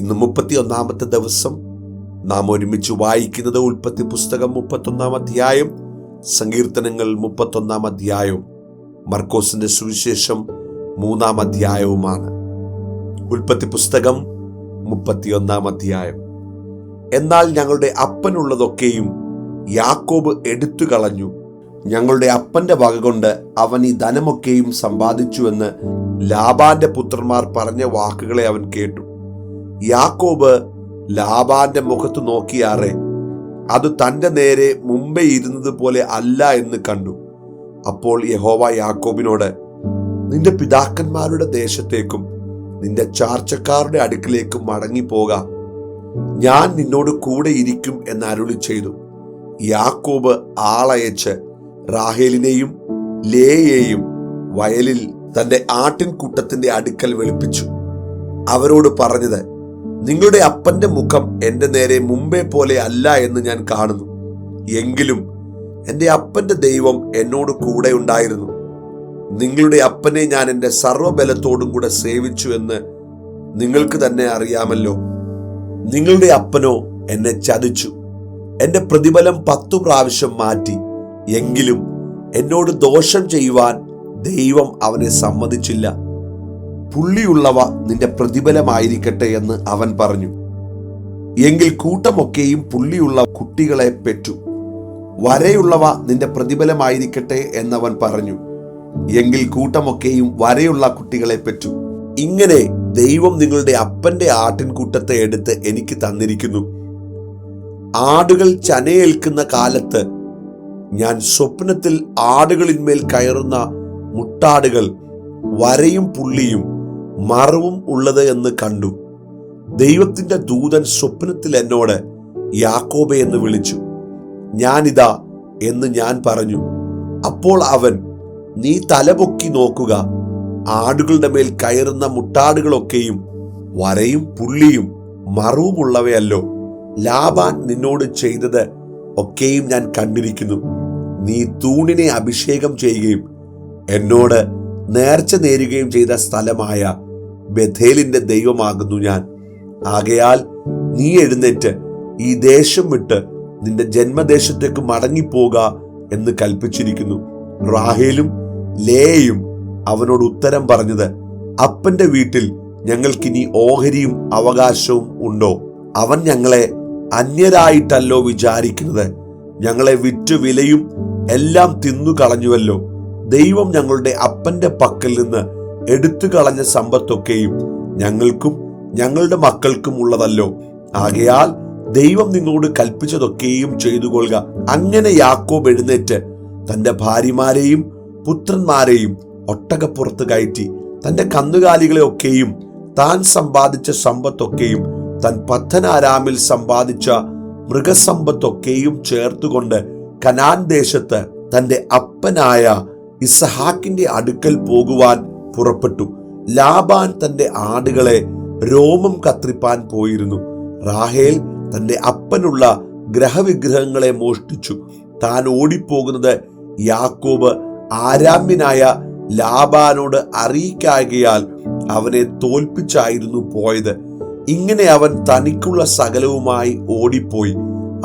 ഇന്ന് 31-ാമത്തെ ദിവസം നാം ഒരുമിച്ച് വായിക്കുന്നത് ഉൽപ്പത്തി പുസ്തകം 31-ാം അധ്യായം, സങ്കീർത്തനങ്ങൾ 31-ാം അധ്യായവും മർക്കോസിന്റെ സുവിശേഷം 3-ാം അധ്യായവുമാണ്. ഉൽപ്പത്തി പുസ്തകം 31-ാം അധ്യായം. എന്നാൽ ഞങ്ങളുടെ അപ്പനുള്ളതൊക്കെയും യാക്കോബ് എടുത്തു കളഞ്ഞു. ഞങ്ങളുടെ അപ്പന്റെ വകകൊണ്ട് അവൻ ഈ ധനമൊക്കെയും സമ്പാദിച്ചുവെന്ന് ലാബാന്റെ പുത്രന്മാർ പറഞ്ഞ വാക്കുകളെ അവൻ കേട്ടു. യാക്കോബ് ലാബാന്റെ മുഖത്ത് നോക്കിയാറെ അത് തന്റെ നേരെ മുമ്പേ ഇരുന്നത് പോലെ അല്ല എന്ന് കണ്ടു. അപ്പോൾ യഹോവ യാക്കോബിനോട്, നിന്റെ പിതാക്കന്മാരുടെ ദേശത്തേക്കും നിന്റെ ചാർച്ചക്കാരുടെ അടുക്കിലേക്കും മടങ്ങിപ്പോക, ഞാൻ നിന്നോട് കൂടെ ഇരിക്കും എന്ന് അരുളി ചെയ്തു. യാക്കോബ് ആളയച്ച് റാഹേലിനെയും ലേയെയും വയലിൽ തന്റെ ആട്ടിൻകൂട്ടത്തിന്റെ അടുക്കൽ വെളുപ്പിച്ചു. അവരോട് പറഞ്ഞത്, നിങ്ങളുടെ അപ്പന്റെ മുഖം എന്റെ നേരെ മുമ്പേ പോലെ അല്ല എന്ന് ഞാൻ കാണുന്നു. എങ്കിലും എന്റെ അപ്പന്റെ ദൈവം എന്നോട് കൂടെ ഉണ്ടായിരുന്നു. നിങ്ങളുടെ അപ്പനെ ഞാൻ എന്റെ സർവ്വബലത്തോടും കൂടെ സേവിച്ചു എന്ന് നിങ്ങൾക്ക് തന്നെ അറിയാമല്ലോ. നിങ്ങളുടെ അപ്പനോ എന്നെ ചതിച്ചു, എന്റെ പ്രതിഫലം 10 പ്രാവശ്യം മാറ്റി. എങ്കിലും എന്നോട് ദോഷം ചെയ്യുവാൻ ദൈവം അവനെ സമ്മതിച്ചില്ല. പുള്ളിയുള്ളവ നിന്റെ പ്രതിഫലമായിരിക്കട്ടെ എന്ന് അവൻ പറഞ്ഞു. എങ്കിൽ കൂട്ടമൊക്കെയും പുള്ളിയുള്ള കുട്ടികളെ പെറ്റു. വരയുള്ളവ നിന്റെ പ്രതിഫലമായിരിക്കട്ടെ എന്നവൻ പറഞ്ഞു. എങ്കിൽ കൂട്ടമൊക്കെയും വരയുള്ള കുട്ടികളെ പെറ്റു. ഇങ്ങനെ ദൈവം നിങ്ങളുടെ അപ്പന്റെ ആട്ടിൻകൂട്ടത്തെ എടുത്ത് എനിക്ക് തന്നിരിക്കുന്നു. ആടുകൾ ചനയേൽക്കുന്ന കാലത്ത് ഞാൻ സ്വപ്നത്തിൽ ആടുകളിന്മേൽ കയറുന്ന മുട്ടാടുകൾ വരയും പുള്ളിയും മറവും ഉള്ളത് എന്ന് കണ്ടു. ദൈവത്തിന്റെ ദൂതൻ സ്വപ്നത്തിൽ എന്നോട് യാക്കോബേ എന്ന് വിളിച്ചു. ഞാനിതാ എന്ന് ഞാൻ പറഞ്ഞു. അപ്പോൾ അവൻ, നീ തലപൊക്കി നോക്കുക, ആടുകളുടെ മേൽ കയറുന്ന മുട്ടാടുകളൊക്കെയും വരയും പുള്ളിയും മറവുമുള്ളവയല്ലോ. ലാബാൻ നിന്നോട് ചെയ്തത് ഒക്കെയും ഞാൻ കണ്ടിരിക്കുന്നു. നീ തൂണിനെ അഭിഷേകം ചെയ്യുകയും എന്നോട് നേർച്ച നേരുകയും ചെയ്ത സ്ഥലമായ ബഥേലിന്റെ ദൈവമാകുന്നു ഞാൻ. ആകയാൽ നീ എഴുന്നേറ്റ് ഈ ദേശം വിട്ട് നിന്റെ ജന്മദേശത്തേക്ക് മടങ്ങിപ്പോക എന്ന് കൽപ്പിച്ചിരിക്കുന്നു. റാഹേലും ലേയും അവനോട് ഉത്തരം പറഞ്ഞത്, അപ്പന്റെ വീട്ടിൽ ഞങ്ങൾക്കിനി ഓഹരിയും അവകാശവും ഉണ്ടോ? അവൻ ഞങ്ങളെ അന്യരായിട്ടല്ലോ വിചാരിക്കുന്നത്. ഞങ്ങളെ വിറ്റു വിലയും എല്ലാം തിന്നു കളഞ്ഞുവല്ലോ. ദൈവം ഞങ്ങളുടെ അപ്പന്റെ പക്കൽ നിന്ന് എടുത്തു കളഞ്ഞ സമ്പത്തൊക്കെയും ഞങ്ങൾക്കും ഞങ്ങളുടെ മക്കൾക്കും ഉള്ളതല്ലോ. ആകയാൽ ദൈവം നിങ്ങളോട് കൽപ്പിച്ചതൊക്കെയും ചെയ്തു കൊള്ളുക. അങ്ങനെ യാക്കോബ് എഴുന്നേറ്റ് തന്റെ ഭാര്യമാരെയും പുത്രന്മാരെയും ഒട്ടകപ്പുറത്ത് കയറ്റി തന്റെ കന്നുകാലികളെ ഒക്കെയും താൻ സമ്പാദിച്ച സമ്പത്തൊക്കെയും താൻ പദ്ദൻഅരാമിൽ സമ്പാദിച്ച മൃഗസമ്പത്തൊക്കെയും ചേർത്തുകൊണ്ട് കനാൻ ദേശത്ത് തന്റെ അപ്പനായ ഇസഹാക്കിന്റെ അടുക്കൽ പോകുവാൻ പുറപ്പെട്ടു. ലാബാൻ തന്റെ ആടുകളെ രോമം കത്രിപ്പാൻ പോയിരുന്നു. റാഹേൽ തന്റെ അപ്പനുള്ള ഗ്രഹവിഗ്രഹങ്ങളെ മോഷ്ടിച്ചു. താൻ ഓടിപ്പോകുന്നത് യാക്കോബ് ആരാമ്യനായ ലാബാനോട് അറിയിക്കായകയാൽ അവനെ തോൽപ്പിച്ചായിരുന്നു പോയത്. ഇങ്ങനെ അവൻ തനിക്കുള്ള സകലവുമായി ഓടിപ്പോയി.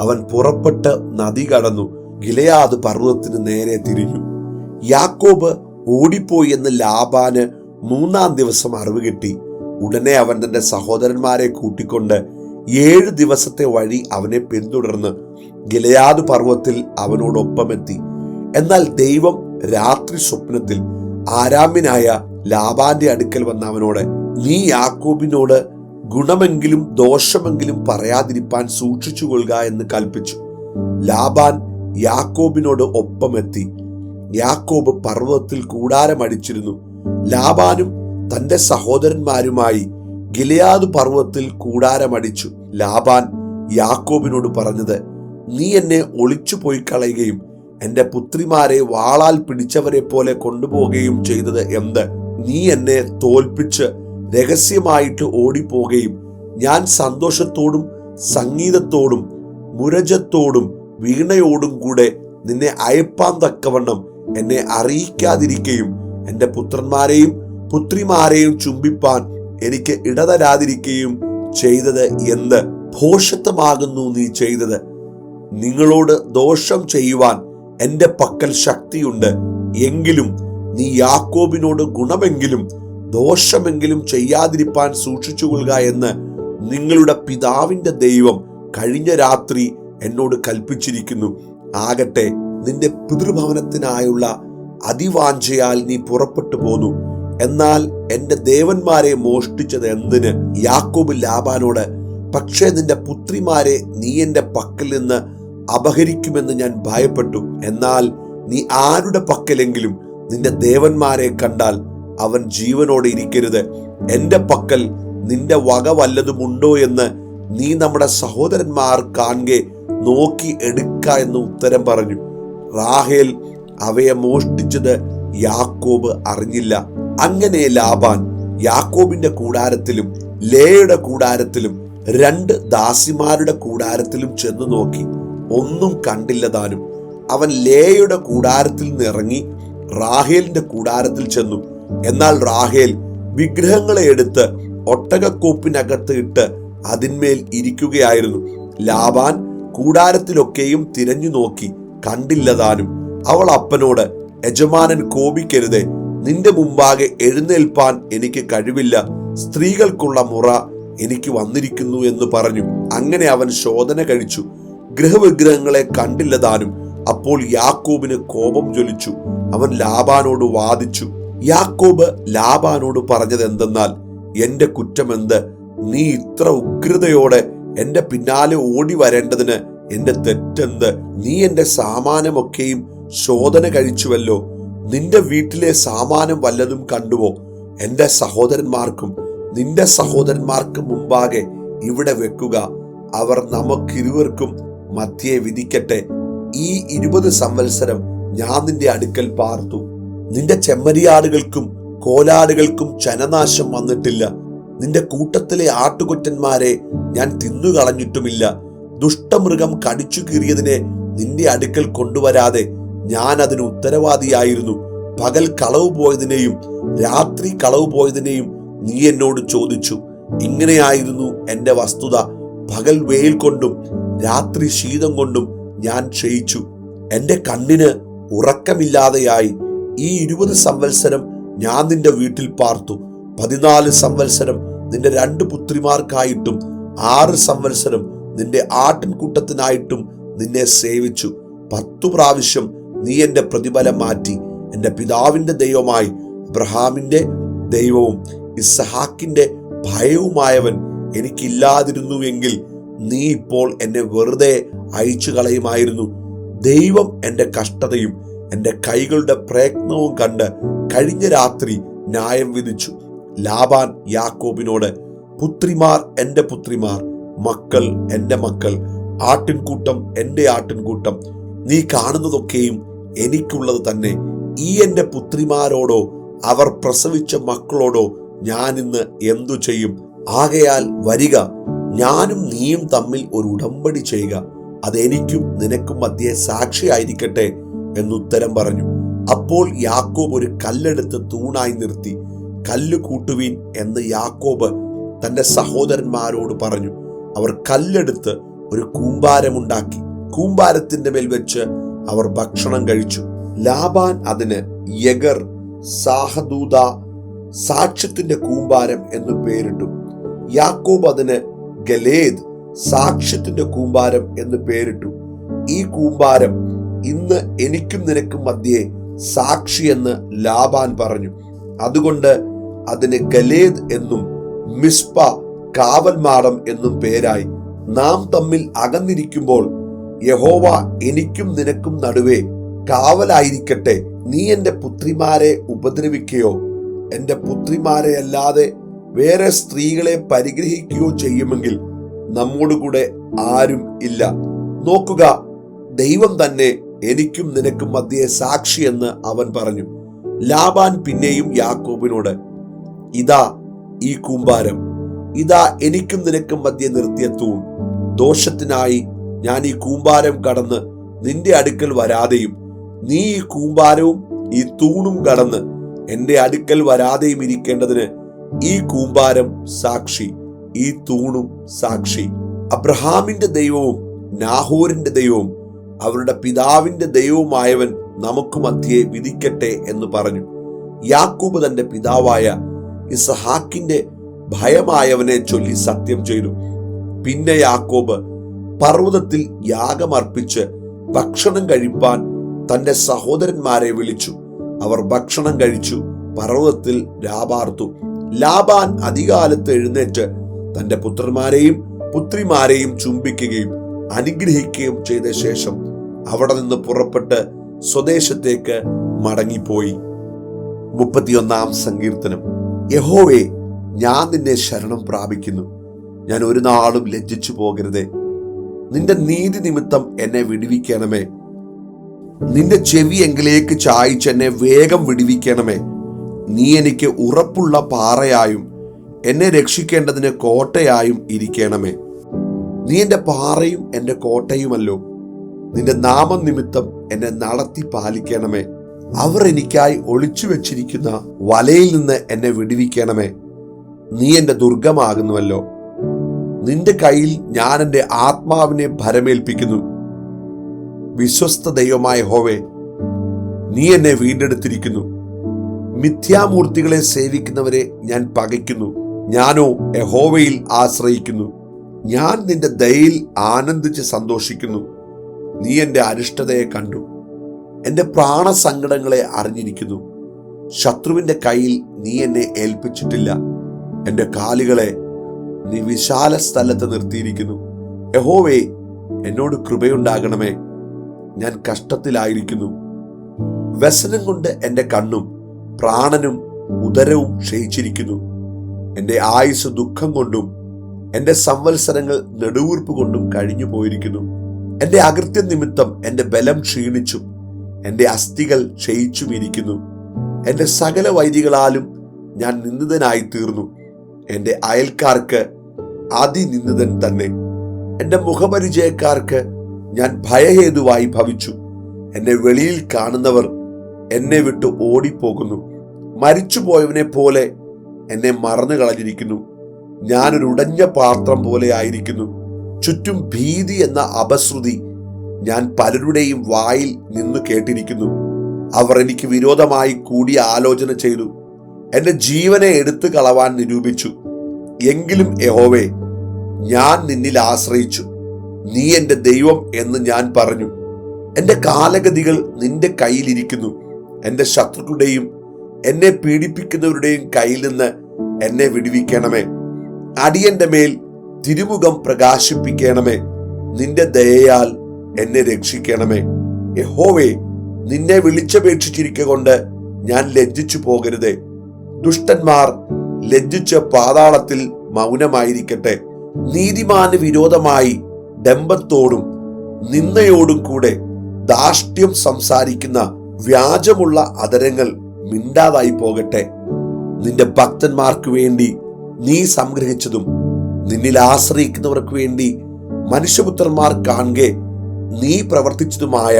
അവൻ പുറപ്പെട്ട് നദി കടന്നു ഗിലെയാദ് പർവ്വതത്തിന് നേരെ തിരിഞ്ഞു. യാക്കോബ് ഓടിപ്പോയി എന്ന് ലാബാന് 3-ാം ദിവസം അറിവ് കിട്ടി. ഉടനെ അവൻ തന്റെ സഹോദരന്മാരെ കൂട്ടിക്കൊണ്ട് 7 ദിവസത്തെ വഴി അവനെ പിന്തുടർന്ന് ഗിലെയാദ് പർവ്വതത്തിൽ അവനോടൊപ്പമെത്തി. എന്നാൽ ദൈവം രാത്രി സ്വപ്നത്തിൽ ആരാമ്യനായ ലാബാന്റെ അടുക്കൽ വന്ന അവനോട്, നീ യാക്കോബിനോട് ഗുണമെങ്കിലും ദോഷമെങ്കിലും പറയാതിരിപ്പാൻ സൂക്ഷിച്ചു കൊള്ളുക എന്ന് കൽപ്പിച്ചു. ലാബാൻ യാക്കോബിനോട് ഒപ്പമെത്തി. യാക്കോബ് പർവ്വതത്തിൽ കൂടാരമടിച്ചിരുന്നു. ലാബാനും തന്റെ സഹോദരന്മാരുമായി ഗിലെയാദ് പർവ്വതത്തിൽ കൂടാരമടിച്ചു. ലാബാൻ യാക്കോബിനോട് പറഞ്ഞത്, നീ എന്നെ ഒളിച്ചു പോയി കളയുകയും എന്റെ പുത്രിമാരെ വാളാൽ പിടിച്ചവരെ പോലെ കൊണ്ടുപോവുകയും ചെയ്തത് എന്ത്? നീ എന്നെ തോൽപ്പിച്ച് രഹസ്യമായിട്ട് ഓടിപ്പോകുകയും ഞാൻ സന്തോഷത്തോടും സംഗീതത്തോടും മുരജത്തോടും വീണയോടും കൂടെ നിന്നെ അയപ്പാൻ തക്കവണ്ണം എന്നെ അറിയിക്കാതിരിക്കുകയും എന്റെ പുത്രന്മാരെയും പുത്രിമാരെയും ചുംബിപ്പാൻ എനിക്ക് ഇടതരാതിരിക്കുകയും ചെയ്തത് എന്ത്? ഭോഷത്വമാകുന്നു നീ ചെയ്തത്. നിങ്ങളോട് ദോഷം ചെയ്യുവാൻ എന്റെ പക്കൽ ശക്തിയുണ്ട്. എങ്കിലും നീ യാക്കോബിനോട് ഗുണമെങ്കിലും ദോഷമെങ്കിലും ചെയ്യാതിരിപ്പാൻ സൂക്ഷിച്ചുകൊള്ളുക എന്ന് നിങ്ങളുടെ പിതാവിന്റെ ദൈവം കഴിഞ്ഞ രാത്രി എന്നോട് കൽപ്പിച്ചിരിക്കുന്നു. ആകട്ടെ, നിന്റെ പിതൃഭവനത്തിനായുള്ള അതിവാഞ്ചയാൽ നീ പുറപ്പെട്ടു പോന്നു. എന്നാൽ എന്റെ ദേവന്മാരെ മോഷ്ടിച്ചത് എന്തിന്? യാക്കോബ് ലാബാനോട്, പക്ഷേ നിന്റെ പുത്രിമാരെ നീ എന്റെ പക്കൽ നിന്ന് അപഹരിക്കുമെന്ന് ഞാൻ ഭയപ്പെട്ടു. എന്നാൽ നീ ആരുടെ പക്കലെങ്കിലും നിന്റെ ദേവന്മാരെ കണ്ടാൽ അവൻ ജീവനോടെ ഇരിക്കരുത്. എന്റെ പക്കൽ നിന്റെ വക വല്ലതുമുണ്ടോ എന്ന് നീ നമ്മുടെ സഹോദരന്മാർ കാണെ നോക്കി എടുക്ക എന്ന് ഉത്തരം പറഞ്ഞു. റാഹേൽ അവയെ മോഷ്ടിച്ചത് യാക്കോബ് അറിഞ്ഞില്ല. അങ്ങനെ ലാബാൻ യാക്കോബിന്റെ കൂടാരത്തിലും ലേയുടെ കൂടാരത്തിലും 2 ദാസിമാരുടെ കൂടാരത്തിലും ചെന്നു നോക്കി, ഒന്നും കണ്ടില്ല താനും. അവൻ ലേയുടെ കൂടാരത്തിൽ നിന്ന് ഇറങ്ങി റാഹേലിന്റെ കൂടാരത്തിൽ ചെന്നു. എന്നാൽ റാഹേൽ വിഗ്രഹങ്ങളെ എടുത്ത് ഒട്ടകക്കോപ്പിനകത്ത് ഇട്ട് അതിന്മേൽ ഇരിക്കുകയായിരുന്നു. ലാബാൻ കൂടാരത്തിലൊക്കെയും തിരഞ്ഞു നോക്കി, കണ്ടില്ല താനും. അവൾ അപ്പനോട്, യജമാനൻ കോപിക്കരുതേ, നിന്റെ മുമ്പാകെ എഴുന്നേൽപ്പാൻ എനിക്ക് കഴിവില്ല, സ്ത്രീകൾക്കുള്ള മുറ എനിക്ക് വന്നിരിക്കുന്നു എന്ന് പറഞ്ഞു. അങ്ങനെ അവൻ ശോധന കഴിച്ചു, ഗൃഹവിഗ്രഹങ്ങളെ കണ്ടില്ല താനും. അപ്പോൾ യാക്കോബിന് കോപം ജ്വലിച്ചു. അവൻ ലാബാനോട് വാദിച്ചു. യാക്കോബ് ലാബാനോട് പറഞ്ഞത് എന്തെന്നാൽ, എന്റെ കുറ്റമെന്ത്? നീ ഇത്ര ഉഗ്രതയോടെ എന്റെ പിന്നാലെ ഓടി വരേണ്ടതിന് എന്റെ തെറ്റെന്ത്? നീ എന്റെ സാമാനമൊക്കെയും ശോധന കഴിച്ചുവല്ലോ. നിന്റെ വീട്ടിലെ സാമാനം വല്ലതും കണ്ടുവോ? എന്റെ സഹോദരന്മാർക്കും നിന്റെ സഹോദരന്മാർക്കും മുമ്പാകെ ഇവിടെ വെക്കുക. അവർ നമുക്കിരുവർക്കും മധ്യേ വിധിക്കട്ടെ. ഈ 20 സംവത്സരം ഞാൻ നിന്റെ അടുക്കൽ പാർത്തു. നിന്റെ ചെമ്മരിയാടുകൾക്കും കോലാടുകൾക്കും ചനനാശം വന്നിട്ടില്ല. നിന്റെ കൂട്ടത്തിലെ ആട്ടുകൊറ്റന്മാരെ ഞാൻ തിന്നുകളഞ്ഞിട്ടുമില്ല. ദുഷ്ടമൃഗം കടിച്ചു കീറിയതിനെ നിന്റെ അടുക്കൽ കൊണ്ടുവരാതെ ഞാൻ അതിന് ഉത്തരവാദിയായിരുന്നു. പകൽ കളവ് പോയതിനെയും രാത്രി കളവ് പോയതിനെയും നീ എന്നോട് ചോദിച്ചു. ഇങ്ങനെയായിരുന്നു എന്റെ വസ്തുത. പകൽ വെയിൽ കൊണ്ടും രാത്രി ശീതം കൊണ്ടും ഞാൻ ക്ഷയിച്ചു. എന്റെ കണ്ണിന് ഉറക്കമില്ലാതെയായി. ഈ 20 സംവത്സരം ഞാൻ നിന്റെ വീട്ടിൽ പാർത്തു. 14 സംവത്സരം നിന്റെ 2 പുത്രിമാർക്കായിട്ടും 6 സംവത്സരം നിന്റെ ആട്ടിൻകൂട്ടത്തിനായിട്ടും നിന്നെ സേവിച്ചു. 10 പ്രാവശ്യം നീ എന്റെ പ്രതിഫലം മാറ്റി. എന്റെ പിതാവിന്റെ ദൈവമായി അബ്രഹാമിന്റെ ദൈവവും ഇസ്ഹാക്കിന്റെ ഭയവുമായവൻ എനിക്കില്ലാതിരുന്നുവെങ്കിൽ നീ ഇപ്പോൾ എന്നെ വെറുതെ അയച്ചു കളയുമായിരുന്നു. ദൈവം എന്റെ കഷ്ടതയും എന്റെ കൈകളുടെ പ്രയത്നവും കണ്ട് കഴിഞ്ഞ രാത്രി ന്യായം വിധിച്ചു. ലാബാൻ യാക്കോബിനോട്, പുത്രിമാർ എന്റെ പുത്രിമാർ, മക്കൾ എന്റെ മക്കൾ, ആട്ടിൻകൂട്ടം എന്റെ ആട്ടിൻകൂട്ടം. നീ കാണുന്നതൊക്കെയും എനിക്കുള്ളത് തന്നെ. ഈ എന്റെ പുത്രിമാരോടോ അവർ പ്രസവിച്ച മക്കളോടോ ഞാൻ ഇന്ന് എന്തു ചെയ്യും? ആകയാൽ വരിക, ഞാനും നീയും തമ്മിൽ ഒരു ഉടമ്പടി ചെയ്യുക. അതെനിക്കും നിനക്കും മധ്യേ സാക്ഷിയായിരിക്കട്ടെ എന്നുത്തരം പറഞ്ഞു. അപ്പോൾ യാക്കോബ് ഒരു കല്ലെടുത്ത് തൂണായി നിർത്തി. കല്ല് കൂട്ടുവീൻ എന്ന് യാക്കോബ് തന്റെ സഹോദരന്മാരോട് പറഞ്ഞു. അവർ കല്ലെടുത്ത് ഒരു കൂമ്പാരമുണ്ടാക്കി. കൂമ്പാരത്തിന്റെ മേൽ വെച്ച് അവർ ഭക്ഷണം കഴിച്ചു. ലാബാൻ അതിന് യഗർ സാഹദൂദ, സാക്ഷ്യത്തിന്റെ കൂമ്പാരം എന്ന് പേരിട്ടു. യാക്കോബ് അതിന് ഗലേദ്, സാക്ഷ്യത്തിന്റെ കൂമ്പാരം എന്ന് പേരിട്ടു. ഈ കൂമ്പാരം ഇന്ന് എനിക്കും നിനക്കും മധ്യേ സാക്ഷി എന്ന് ലാബാൻ പറഞ്ഞു. അതുകൊണ്ട് അതിന് ഗലേദ് എന്നും മിസ്പ കാവൽമാടം എന്നും പേരായി. നാം തമ്മിൽ അകന്നിരിക്കുമ്പോൾ യഹോവ എനിക്കും നിനക്കും നടുവേ കാവലായിരിക്കട്ടെ. നീ എന്റെ പുത്രിമാരെ ഉപദ്രവിക്കുകയോ എന്റെ പുത്രിമാരെ അല്ലാതെ വേറെ സ്ത്രീകളെ പരിഗ്രഹിക്കുകയോ ചെയ്യുമെങ്കിൽ നമ്മോടുകൂടെ ആരും ഇല്ല. നോക്കുക, ദൈവം തന്നെ എനിക്കും നിനക്കും മധ്യേ സാക്ഷി എന്ന് അവൻ പറഞ്ഞു. ലാബാൻ പിന്നെയും യാക്കോബിനോട്, ഇതാ ഈ കൂമ്പാരം, ഇതാ എനിക്കും നിനക്കും മധ്യേ നിർത്തിയ തൂൺ. ദോഷത്തിനായി ഞാൻ ഈ കൂമ്പാരം കടന്ന് നിന്റെ അടുക്കൽ വരാതെയും നീ ഈ കൂമ്പാരവും ഈ തൂണും കടന്ന് എന്റെ അടുക്കൽ വരാതെയും ഇരിക്കേണ്ടതിന് ഈ കൂമ്പാരം സാക്ഷി. ഈ തൂണും സാക്ഷി. അബ്രഹാമിന്റെ ദൈവവും നാഹോരിന്റെ ദൈവവും അവരുടെ പിതാവിന്റെ ദൈവവുമായവൻ നമുക്ക് മധ്യേ വിധിക്കട്ടെ എന്ന് പറഞ്ഞു. യാക്കോബ് തന്റെ പിതാവായ ഇസ്ഹാക്കിന്റെ ഭയമായവനെ ചൊല്ലി സത്യം ചെയ്തു. പിന്നെ യാക്കോബ് പർവ്വതത്തിൽ യാഗമർപ്പിച്ച് ഭക്ഷണം കഴിപ്പാൻ തന്റെ സഹോദരന്മാരെ വിളിച്ചു. അവർ ഭക്ഷണം കഴിച്ചു പർവ്വതത്തിൽ രാപാർത്തു. ലാബാൻ അതികാലത്ത് എഴുന്നേറ്റ് തന്റെ പുത്രന്മാരെയും പുത്രിമാരെയും ചുംബിക്കുകയും അനുഗ്രഹിക്കുകയും ചെയ്ത ശേഷം അവിടെ നിന്ന് പുറപ്പെട്ട് സ്വദേശത്തേക്ക് മടങ്ങിപ്പോയി. 31-ാം സങ്കീർത്തനം. യഹോവേ, ഞാൻ നിന്നെ ശരണം പ്രാപിക്കുന്നു. ഞാൻ ഒരു നാളും ലജ്ജിച്ചു പോകരുതേ. നിന്റെ നീതി നിമിത്തം എന്നെ വിടുവിക്കണമേ. നിന്റെ ചെവി എങ്കിലേക്ക് ചായ്ച്ച് എന്നെ വേഗം വിടുവിക്കണമേ. നീ എനിക്ക് ഉറപ്പുള്ള പാറയായും എന്നെ രക്ഷിക്കേണ്ടതിന് കോട്ടയായും ഇരിക്കണമേ. നീ എൻ്റെ പാറയും എൻ്റെ കോട്ടയുമല്ലോ. നിന്റെ നാമനിമിത്തം എന്നെ നടത്തി പാലിക്കണമേ. അവർ എനിക്കായി ഒളിച്ചു വെച്ചിരിക്കുന്ന വലയിൽ നിന്ന് എന്നെ വിടുവിക്കണമേ. നീ എൻ്റെ ദുർഗമാകുന്നുവല്ലോ. നിന്റെ കയ്യിൽ ഞാൻ എൻ്റെ ആത്മാവിനെ ഭരമേൽപ്പിക്കുന്നു. വിശ്വസ്ത ദൈവമായ യഹോവേ, നീ എന്നെ വീണ്ടെടുത്തിരിക്കുന്നു. മിഥ്യാമൂർത്തികളെ സേവിക്കുന്നവരെ ഞാൻ പകയ്ക്കുന്നു. ഞാനോ യഹോവയിൽ ആശ്രയിക്കുന്നു. ഞാൻ നിന്റെ ദയയിൽ ആനന്ദിച്ച് സന്തോഷിക്കുന്നു. നീ എൻ്റെ അരിഷ്ടതയെ കണ്ടു, എൻ്റെ പ്രാണസങ്കടങ്ങളെ അറിഞ്ഞിരിക്കുന്നു. ശത്രുവിൻ്റെ കയ്യിൽ നീ എന്നെ ഏൽപ്പിച്ചിട്ടില്ല. എൻ്റെ കാലുകളെ നീ വിശാല സ്ഥലത്ത് നിർത്തിയിരിക്കുന്നു. യഹോവേ, എന്നോട് കൃപയുണ്ടാകണമേ. ഞാൻ കഷ്ടത്തിലായിരിക്കുന്നു. വ്യസനം കൊണ്ട് എൻ്റെ കണ്ണും പ്രാണനും ഉദരവും ക്ഷയിച്ചിരിക്കുന്നു. എൻ്റെ ആയുസ് ദുഃഖം കൊണ്ടും എൻ്റെ സംവത്സരങ്ങൾ നെടുവീർപ്പ് കൊണ്ടും കഴിഞ്ഞു പോയിരിക്കുന്നു. എൻ്റെ അകൃത്യം നിമിത്തം എൻ്റെ ബലം ക്ഷീണിച്ചും എൻ്റെ അസ്ഥികൾ ക്ഷയിച്ചും ഇരിക്കുന്നു. എൻ്റെ സകല വൈരികളാലും ഞാൻ നിന്ദിതനായി തീർന്നു. എൻ്റെ അയൽക്കാർക്ക് അതിനിന്ദിതൻ തന്നെ. എൻ്റെ മുഖപരിചയക്കാർക്ക് ഞാൻ ഭയഹേതുവായി ഭവിച്ചു. എന്നെ വെളിയിൽ കാണുന്നവർ എന്നെ വിട്ട് ഓടിപ്പോകുന്നു. മരിച്ചുപോയവനെ പോലെ എന്നെ മറന്നു കളഞ്ഞിരിക്കുന്നു. ഞാനൊരു ഉടഞ്ഞ പാത്രം പോലെ ആയിരിക്കുന്നു. ചുറ്റും ഭീതി എന്ന അപശ്രുതി ഞാൻ പലരുടെയും വായിൽ നിന്ന് കേട്ടിരിക്കുന്നു. അവർ എനിക്ക് വിരോധമായി കൂടി ആലോചന ചെയ്തു. എൻ്റെ ജീവനെ എടുത്തു കളവാൻ നിരൂപിച്ചു. എങ്കിലും യഹോവേ, ഞാൻ നിന്നിൽ ആശ്രയിച്ചു. നീ എൻ്റെ ദൈവം എന്ന് ഞാൻ പറഞ്ഞു. എൻ്റെ കാലഗതികൾ നിന്റെ കയ്യിലിരിക്കുന്നു. എൻ്റെ ശത്രുക്കളുടെയും എന്നെ പീഡിപ്പിക്കുന്നവരുടെയും കയ്യിൽ നിന്ന് എന്നെ വിടുവിക്കണമേ. അടിയന്റെ മേൽ തിരുമുഖം പ്രകാശിപ്പിക്കണമേ. നിന്റെ ദയയാൽ എന്നെ രക്ഷിക്കണമേ. യഹോവേ, നിന്നെ വിളിച്ചപേക്ഷിച്ചിരിക്കൊണ്ട് ഞാൻ ലജ്ജിച്ചു പോകരുതേ. ദുഷ്ടന്മാർ ലജ്ജിച്ച് പാതാളത്തിൽ മൗനമായിരിക്കട്ടെ. നീതിമാന് വിരോധമായി ഡംബത്തോടും നിന്ദയോടും കൂടെ ധാർഷ്ട്യം സംസാരിക്കുന്ന വ്യാജമുള്ള അധരങ്ങൾ മിണ്ടാതായി പോകട്ടെ. നിന്റെ ഭക്തന്മാർക്ക് വേണ്ടി നീ സംഗ്രഹിച്ചതും നിന്നിൽ ആശ്രയിക്കുന്നവർക്ക് വേണ്ടി മനുഷ്യപുത്രന്മാർ കാണുകെ നീ പ്രവർത്തിച്ചതുമായ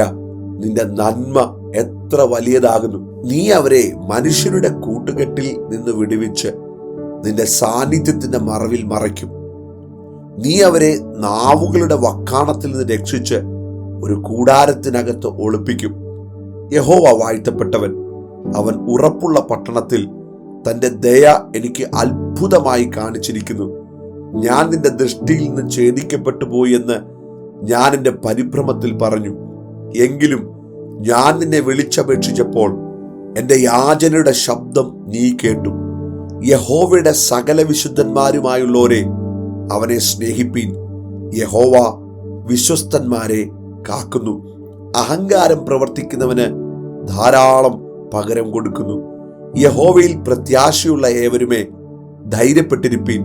നിന്റെ നന്മ എത്ര വലിയതാകുന്നു. നീ അവരെ മനുഷ്യരുടെ കൂട്ടുകെട്ടിൽ നിന്ന് വിടുവിച്ച് നിന്റെ സാന്നിധ്യത്തിന്റെ മറവിൽ മറയ്ക്കും. നീ അവരെ നാവുകളുടെ വക്കാണത്തിൽ നിന്ന് രക്ഷിച്ച് ഒരു കൂടാരത്തിനകത്ത് ഒളിപ്പിക്കും. യഹോവ വാഴ്ത്തപ്പെട്ടവൻ. അവൻ ഉറപ്പുള്ള പട്ടണത്തിൽ തന്റെ ദയ എനിക്ക് അത്ഭുതമായി കാണിച്ചിരിക്കുന്നു. ഞാൻ നിന്റെ ദൃഷ്ടിയിൽ നിന്ന് ഛേദിക്കപ്പെട്ടു പോയി എന്ന് ഞാൻ എൻ്റെ പരിഭ്രമത്തിൽ പറഞ്ഞു. എങ്കിലും ഞാൻ നിന്നെ വിളിച്ചപേക്ഷിച്ചപ്പോൾ എൻ്റെ യാചനയുടെ ശബ്ദം നീ കേട്ടു. യഹോവയുടെ സകല വിശുദ്ധന്മാരുമായുള്ളവരെ, അവനെ സ്നേഹിപ്പീൻ. യഹോവ വിശ്വസ്തന്മാരെ കാക്കുന്നു. അഹങ്കാരം പ്രവർത്തിക്കുന്നവന് ധാരാളം പകരം കൊടുക്കുന്നു. യഹോവയിൽ പ്രത്യാശയുള്ള ഏവരുമേ, ധൈര്യപ്പെട്ടിരിപ്പീൻ.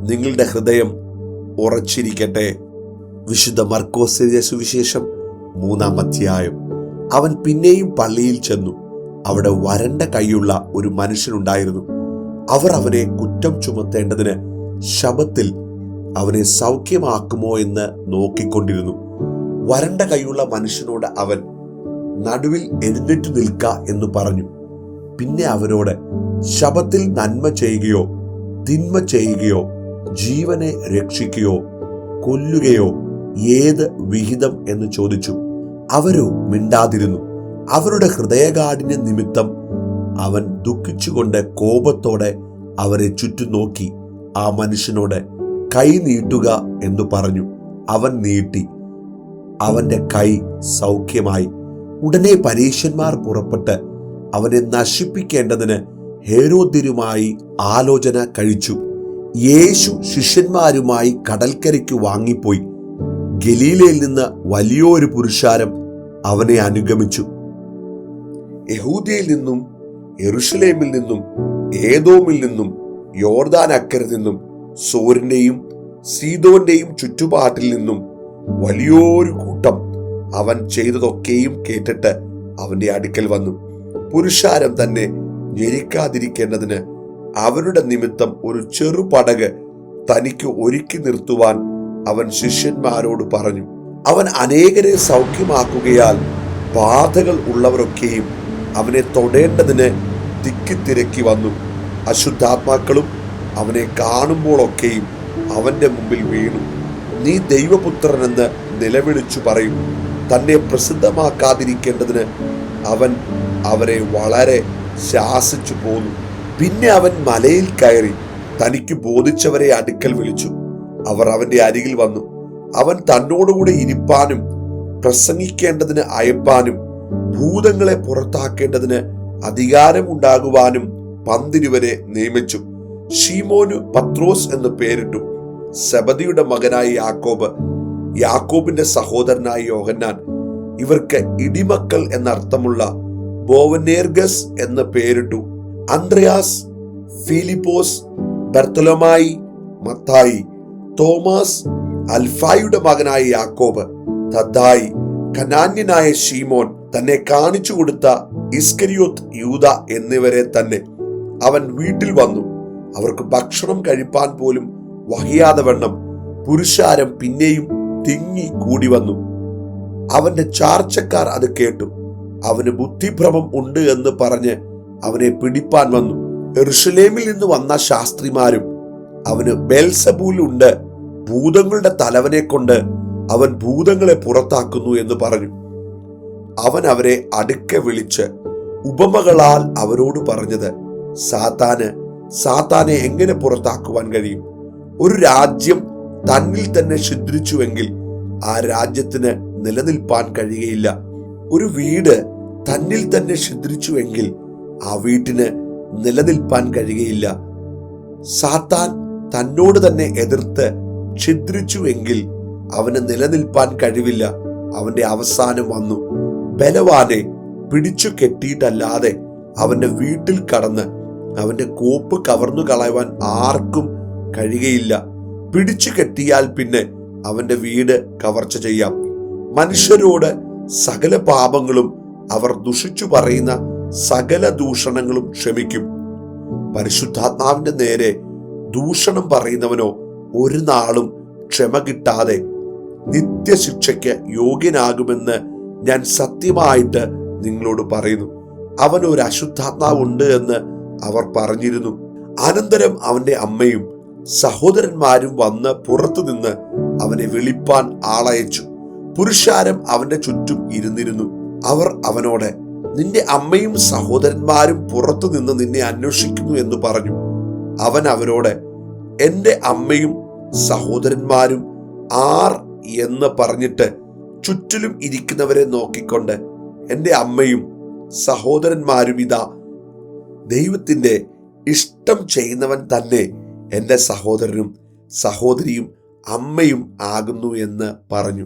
നിങ്ങളുടെ ഹൃദയം ഉറച്ചിരിക്കട്ടെ. വിശുദ്ധ മർക്കോസ് എഴുതിയ സുവിശേഷം 3-ാം അധ്യായം. അവൻ പിന്നെയും പള്ളിയിൽ ചെന്നു. അവിടെ വരണ്ട കൈയുള്ള ഒരു മനുഷ്യനുണ്ടായിരുന്നു. അവർ അവനെ കുറ്റം ചുമത്തേണ്ടതിന് ശബത്തിൽ അവനെ സൗഖ്യമാക്കുമോ എന്ന് നോക്കിക്കൊണ്ടിരുന്നു. വരണ്ട കൈയുള്ള മനുഷ്യനോട് അവൻ, നടുവിൽ എഴുന്നേറ്റ് നിൽക്ക എന്ന് പറഞ്ഞു. പിന്നെ അവരോട്, ശബത്തിൽ നന്മ ചെയ്യുകയോ തിന്മ ചെയ്യുകയോ ജീവനെ രക്ഷിക്കുകയോ കൊല്ലുകയോ ഏത് വിഹിതം എന്ന് ചോദിച്ചു. അവരോ മിണ്ടാതിരുന്നു. അവരുടെ ഹൃദയകാഠിന്യ നിമിത്തം അവൻ ദുഃഖിച്ചുകൊണ്ട് കോപത്തോടെ അവരെ ചുറ്റും നോക്കി ആ മനുഷ്യനോട് കൈ നീട്ടുക എന്ന് പറഞ്ഞു. അവൻ നീട്ടി. അവന്റെ കൈ സൗഖ്യമായി. ഉടനെ പരീശന്മാർ പുറപ്പെട്ട് അവനെ നശിപ്പിക്കേണ്ടതിന് ഹേരോദ്യരുമായി ആലോചന കഴിച്ചു. യേശു ശിഷ്യന്മാരുമായി കടൽക്കരയ്ക്ക് വാങ്ങിപ്പോയി. ഗലീലയിൽ നിന്ന് വലിയൊരു പുരുഷാരം അവനെ അനുഗമിച്ചു. യഹൂദയിൽ നിന്നും യെരൂശലേമിൽ നിന്നും ഏദോമിൽ നിന്നും യോർദാൻ അക്കരെ നിന്നും സോരിന്റെയും സീദോന്റെയും ചുറ്റുപാട്ടിൽ നിന്നും വലിയൊരു കൂട്ടം അവൻ ചെയ്തതൊക്കെയും കേട്ടിട്ട് അവന്റെ അടുക്കൽ വന്നു. പുരുഷാരം തന്നെ ഞെരിക്കാതിരിക്കേണ്ടതിന് അവരുടെ നിമിത്തം ഒരു ചെറുപടക് തനിക്ക് ഒരുക്കി നിർത്തുവാൻ അവൻ ശിഷ്യന്മാരോട് പറഞ്ഞു. അവൻ അനേകരെ സൗഖ്യമാക്കുകയാൽ ബാധകൾ ഉള്ളവരൊക്കെയും അവനെ തൊടേണ്ടതിന് തിക്കിത്തിരക്കി വന്നു. അശുദ്ധാത്മാക്കളും അവനെ കാണുമ്പോഴൊക്കെയും അവന്റെ മുമ്പിൽ വീണു. നീ ദൈവപുത്രനെന്ന് നിലവിളിച്ചു പറയും. തന്നെ പ്രസിദ്ധമാക്കാതിരിക്കേണ്ടതിന് അവൻ അവരെ വളരെ ശാസിച്ചു പോന്നു. പിന്നെ അവൻ മലയിൽ കയറി തനിക്ക് ബോധിച്ചവരെ അടുക്കൽ വിളിച്ചു. അവർ അവന്റെ അരികിൽ വന്നു. അവൻ തന്നോടുകൂടെ ഇരിപ്പാനും പ്രസംഗിക്കേണ്ടതിന് അയപ്പാനും ഭൂതങ്ങളെ പുറത്താക്കേണ്ടതിന് അധികാരമുണ്ടാകുവാനും 12 നിയമിച്ചു. ശീമോന് പത്രോസ് എന്ന് പേരിട്ടു. സെബദിയുടെ മകനായ യാക്കോബ്, യാക്കോബിന്റെ സഹോദരനായ യോഹന്നാൻ, ഇവർക്ക് ഇടിമക്കൾ എന്നർത്ഥമുള്ള ബോവനേർഗസ് എന്ന് പേരിട്ടു. അന്ത്രയാസ്, ഫിലിപ്പോസ്, ബർത്തലോമായി, മത്തായി, തോമസ്, അൽഫായുടെ മകനായ യാക്കോബ്, തദ്ദായി, കനാന്യനായ ശീമോൻ, തന്നെ കാണിച്ചു കൊടുത്ത ഇസ്കരിയോത്ത് യൂദ എന്നിവരെ തന്നെ. അവൻ വീട്ടിൽ വന്നു. അവർക്ക് ഭക്ഷണം കഴിപ്പാൻ പോലും വഹിയാതെ വണ്ണം പുരുഷാരം പിന്നെയും തിങ്ങി കൂടി വന്നു. അവന്റെ ചാർച്ചക്കാർ അത് കേട്ടു. അവന് ബുദ്ധിഭ്രമം ഉണ്ട് എന്ന് പറഞ്ഞ് അവനെ പിടിപ്പാൻ വന്നു. യെരൂശലേമിൽ നിന്ന് വന്ന ശാസ്ത്രിമാരും അവന് ബെൽസബൂൽ ഉണ്ട്, ഭൂതങ്ങളുടെ തലവനെ കൊണ്ട് അവൻ ഭൂതങ്ങളെ പുറത്താക്കുന്നു എന്ന് പറഞ്ഞു. അവൻ അവരെ അടുക്കെ വിളിച്ച് ഉപമകളാൽ അവരോട് പറഞ്ഞത്, സാത്താനെ എങ്ങനെ പുറത്താക്കുവാൻ കഴിയും? ഒരു രാജ്യം തന്നിൽ തന്നെ ഛിദ്രിച്ചുവെങ്കിൽ ആ രാജ്യത്തിന് നിലനിൽപ്പാൻ കഴിയുകയില്ല. ഒരു വീട് തന്നിൽ തന്നെ ഛിദ്രിച്ചുവെങ്കിൽ ആ വീട്ടിന് നിലനിൽപ്പാൻ കഴിയുകയില്ല. സാത്താൻ തന്നോട് തന്നെ എതിർത്ത് ഛിദ്രിച്ചുവെങ്കിൽ അവന് നിലനിൽപ്പാൻ കഴിവില്ല. അവന്റെ അവസാനം വന്നു. ബലവാനെ പിടിച്ചു കെട്ടിയിട്ടല്ലാതെ അവന്റെ വീട്ടിൽ കടന്ന് അവന്റെ കോപ്പ് കവർന്നു കളയുവാൻ ആർക്കും കഴിയുകയില്ല. പിടിച്ചു കെട്ടിയാൽ പിന്നെ അവന്റെ വീട് കവർച്ച ചെയ്യാം. മനുഷ്യരോട് സകല പാപങ്ങളും അവർ ദുഷിച്ചു പറയുന്ന സകല ദൂഷണങ്ങളും ക്ഷമിക്കും. പരിശുദ്ധാത്മാവിന്റെ നേരെ ദൂഷണം പറയുന്നവനോ ഒരു നാളും ക്ഷമ കിട്ടാതെ നിത്യശിക്ഷയ്ക്ക് യോഗ്യനാകുമെന്ന് ഞാൻ സത്യമായിട്ട് നിങ്ങളോട് പറയുന്നു. അവന് ഒരു അശുദ്ധാത്മാവുണ്ട് എന്ന് അവർ പറഞ്ഞിരുന്നു. അനന്തരം അവന്റെ അമ്മയും സഹോദരന്മാരും വന്ന് പുറത്തുനിന്ന് അവനെ വിളിപ്പാൻ ആളയച്ചു. പുരുഷാരം അവന്റെ ചുറ്റും ഇരുന്നിരുന്നു. അവർ അവനോട്, നിന്റെ അമ്മയും സഹോദരന്മാരും പുറത്തു നിന്ന് നിന്നെ അന്വേഷിക്കുന്നു എന്ന് പറഞ്ഞു. അവൻ അവരോട്, എന്റെ അമ്മയും സഹോദരന്മാരും ആർ എന്ന് പറഞ്ഞിട്ട് ചുറ്റിലും ഇരിക്കുന്നവരെ നോക്കിക്കൊണ്ട്, എന്റെ അമ്മയും സഹോദരന്മാരും ഇതാ, ദൈവത്തിന്റെ ഇഷ്ടം ചെയ്യുന്നവൻ തന്നെ എന്റെ സഹോദരനും സഹോദരിയും അമ്മയും ആകുന്നു എന്ന് പറഞ്ഞു.